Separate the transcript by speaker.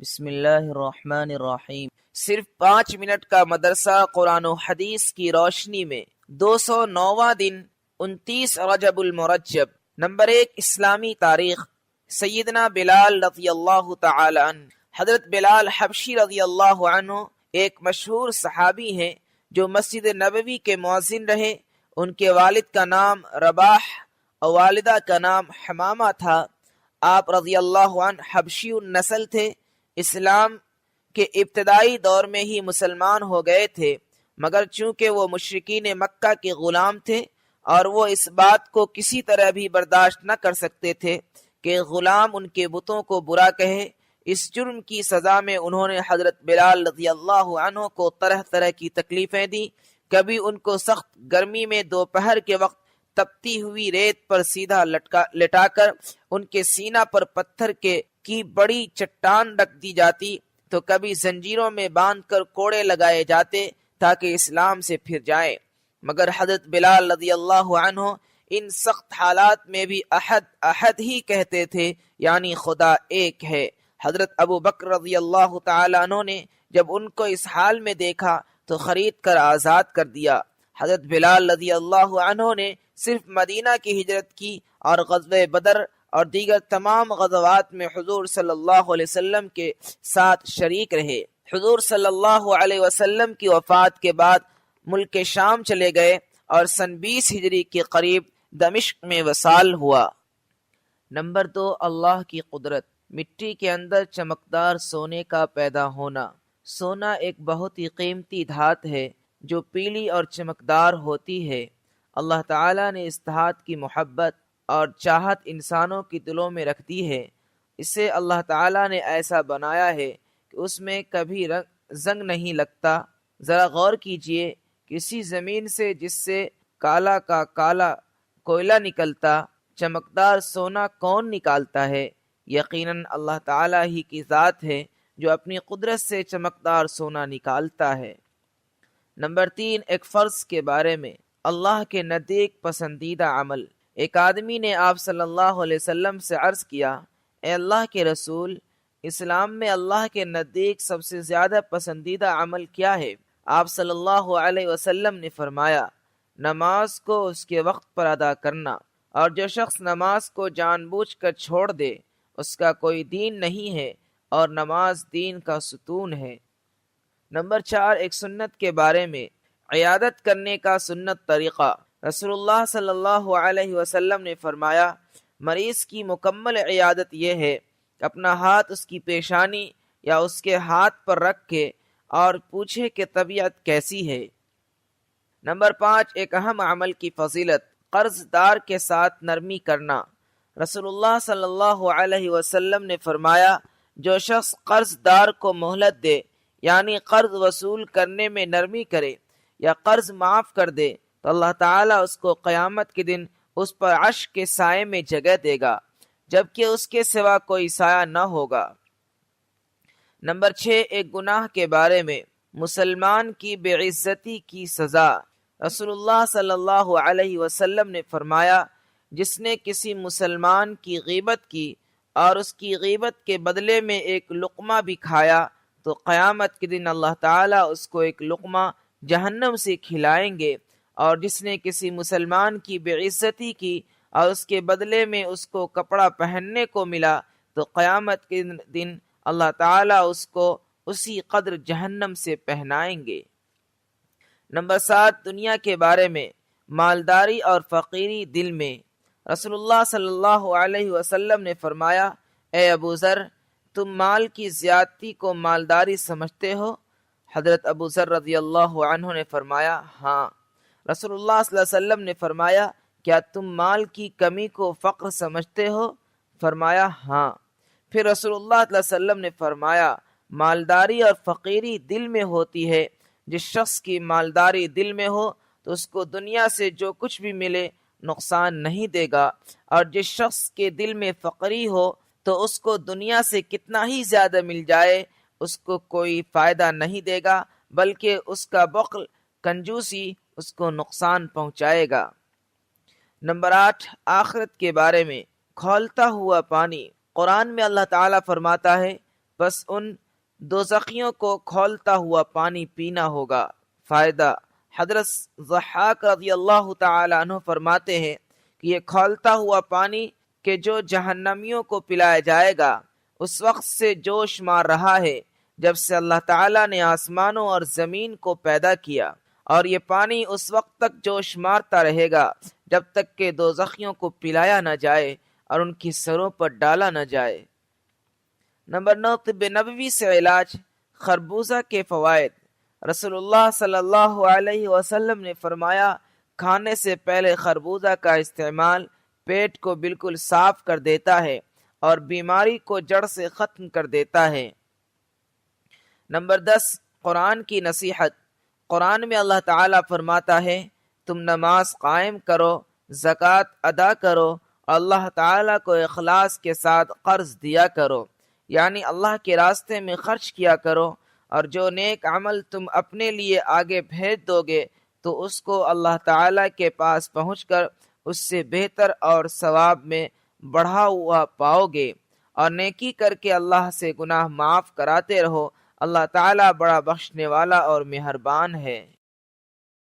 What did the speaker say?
Speaker 1: بسم اللہ الرحمن الرحیم۔ صرف 5 منٹ کا مدرسہ قرآن و حدیث کی روشنی میں 209واں دن 29 رجب المرجب۔ نمبر 1، اسلامی تاریخ۔ سیدنا بلال رضی اللہ تعالی عنہ۔ حضرت بلال حبشی رضی اللہ عنہ ایک مشہور صحابی ہیں جو مسجد نبوی کے مؤذن رہے۔ ان کے والد کا نام رباح اور والدہ کا نام حمامہ تھا۔ آپ رضی اللہ عنہ حبشی النسل تھے۔ اسلام کے ابتدائی دور میں ہی مسلمان ہو گئے تھے، مگر چونکہ وہ مشرکین مکہ کے غلام تھے اور وہ اس بات کو کسی طرح بھی برداشت نہ کر سکتے تھے کہ غلام ان کے بتوں کو برا کہے، اس جرم کی سزا میں انہوں نے حضرت بلال رضی اللہ عنہ کو طرح طرح کی تکلیفیں دیں۔ کبھی ان کو سخت گرمی میں دوپہر کے وقت تپتی ہوئی ریت پر سیدھا لٹا کر ان کے سینہ پر پتھر کی بڑی چٹان رکھ دی جاتی، تو کبھی زنجیروں میں باندھ کر کوڑے لگائے جاتے تاکہ اسلام سے پھر جائیں۔ مگر حضرت بلال رضی اللہ عنہ ان سخت حالات میں بھی احد احد ہی کہتے تھے، یعنی خدا ایک ہے۔ حضرت ابو بکر رضی اللہ تعالیٰ عنہ نے جب ان کو اس حال میں دیکھا تو خرید کر آزاد کر دیا۔ حضرت بلال رضی اللہ عنہ نے صرف مدینہ کی ہجرت کی اور غزوہ بدر اور دیگر تمام غزوات میں حضور صلی اللہ علیہ وسلم کے ساتھ شریک رہے۔ حضور صلی اللہ علیہ وسلم کی وفات کے بعد ملک شام چلے گئے اور سن 20 ہجری کے قریب دمشق میں وصال ہوا۔ نمبر 2، اللہ کی قدرت۔ مٹی کے اندر چمکدار سونے کا پیدا ہونا۔ سونا ایک بہت ہی قیمتی دھات ہے جو پیلی اور چمکدار ہوتی ہے۔ اللہ تعالیٰ نے اس دھات کی محبت اور چاہت انسانوں کی دلوں میں رکھ دی ہے۔ اسے اللہ تعالیٰ نے ایسا بنایا ہے کہ اس میں کبھی زنگ نہیں لگتا۔ ذرا غور کیجئے، کسی زمین سے جس سے کالا کا کالا کوئلہ نکلتا، چمکدار سونا کون نکالتا ہے؟ یقیناً اللہ تعالیٰ ہی کی ذات ہے جو اپنی قدرت سے چمکدار سونا نکالتا ہے۔ نمبر 3، ایک فرض کے بارے میں۔ اللہ کے نزدیک پسندیدہ عمل۔ ایک آدمی نے آپ صلی اللہ علیہ وسلم سے عرض کیا، اے اللہ کے رسول، اسلام میں اللہ کے نزدیک سب سے زیادہ پسندیدہ عمل کیا ہے؟ آپ صلی اللہ علیہ وسلم نے فرمایا، نماز کو اس کے وقت پر ادا کرنا، اور جو شخص نماز کو جان بوجھ کر چھوڑ دے اس کا کوئی دین نہیں ہے، اور نماز دین کا ستون ہے۔ نمبر 4، ایک سنت کے بارے میں۔ عیادت کرنے کا سنت طریقہ۔ رسول اللہ صلی اللہ علیہ وسلم نے فرمایا، مریض کی مکمل عیادت یہ ہے کہ اپنا ہاتھ اس کی پیشانی یا اس کے ہاتھ پر رکھ کے اور پوچھے کہ طبیعت کیسی ہے۔ نمبر 5، ایک اہم عمل کی فضیلت۔ قرض دار کے ساتھ نرمی کرنا۔ رسول اللہ صلی اللہ علیہ وسلم نے فرمایا، جو شخص قرض دار کو مہلت دے، یعنی قرض وصول کرنے میں نرمی کرے یا قرض معاف کر دے، تو اللہ تعالیٰ اس کو قیامت کے دن اس پر عرش کے سائے میں جگہ دے گا، جبکہ اس کے سوا کوئی سایہ نہ ہوگا۔ نمبر 6، ایک گناہ کے بارے میں۔ مسلمان کی بے عزتی کی سزا۔ رسول اللہ صلی اللہ علیہ وسلم نے فرمایا، جس نے کسی مسلمان کی غیبت کی اور اس کی غیبت کے بدلے میں ایک لقمہ بھی کھایا تو قیامت کے دن اللہ تعالیٰ اس کو ایک لقمہ جہنم سے کھلائیں گے، اور جس نے کسی مسلمان کی بے عزتی کی اور اس کے بدلے میں اس کو کپڑا پہننے کو ملا تو قیامت کے دن اللہ تعالیٰ اس کو اسی قدر جہنم سے پہنائیں گے۔ نمبر 7، دنیا کے بارے میں۔ مالداری اور فقیری دل میں۔ رسول اللہ صلی اللہ علیہ وسلم نے فرمایا، اے ابو ذر، تم مال کی زیادتی کو مالداری سمجھتے ہو؟ حضرت ابو ذر رضی اللہ عنہ نے فرمایا، ہاں۔ رسول اللہ صلی اللہ علیہ وسلم نے فرمایا، کیا تم مال کی کمی کو فقر سمجھتے ہو؟ فرمایا، ہاں۔ پھر رسول اللہ صلی اللہ علیہ وسلم نے فرمایا، مالداری اور فقیری دل میں ہوتی ہے۔ جس شخص کی مالداری دل میں ہو تو اس کو دنیا سے جو کچھ بھی ملے نقصان نہیں دے گا، اور جس شخص کے دل میں فقری ہو تو اس کو دنیا سے کتنا ہی زیادہ مل جائے اس کو کوئی فائدہ نہیں دے گا، بلکہ اس کا بخل، کنجوسی اس کو نقصان پہنچائے گا۔ نمبر 8، آخرت کے بارے میں۔ کھولتا ہوا پانی۔ قرآن میں اللہ تعالیٰ فرماتا ہے، بس ان دوزخیوں کو کھولتا ہوا پانی پینا ہوگا۔ فائدہ: حضرت ضحاک رضی اللہ تعالی عنہ فرماتے ہیں کہ یہ کھولتا ہوا پانی کہ جو جہنمیوں کو پلایا جائے گا اس وقت سے جوش مار رہا ہے جب سے اللہ تعالیٰ نے آسمانوں اور زمین کو پیدا کیا، اور یہ پانی اس وقت تک جوش مارتا رہے گا جب تک کہ دوزخیوں کو پلایا نہ جائے اور ان کی سروں پر ڈالا نہ جائے۔ نمبر 9، طب نبوی سے علاج۔ خربوزہ کے فوائد۔ رسول اللہ صلی اللہ علیہ وسلم نے فرمایا، کھانے سے پہلے خربوزہ کا استعمال پیٹ کو بالکل صاف کر دیتا ہے اور بیماری کو جڑ سے ختم کر دیتا ہے۔ نمبر 10، قرآن کی نصیحت۔ قرآن میں اللہ تعالیٰ فرماتا ہے، تم نماز قائم کرو، زکوٰۃ ادا کرو اور اللہ تعالیٰ کو اخلاص کے ساتھ قرض دیا کرو، یعنی اللہ کے راستے میں خرچ کیا کرو، اور جو نیک عمل تم اپنے لیے آگے بھیج دو گے تو اس کو اللہ تعالیٰ کے پاس پہنچ کر اس سے بہتر اور ثواب میں بڑھا ہوا پاؤ گے، اور نیکی کر کے اللہ سے گناہ معاف کراتے رہو، اللہ تعالیٰ بڑا بخشنے والا اور مہربان ہے۔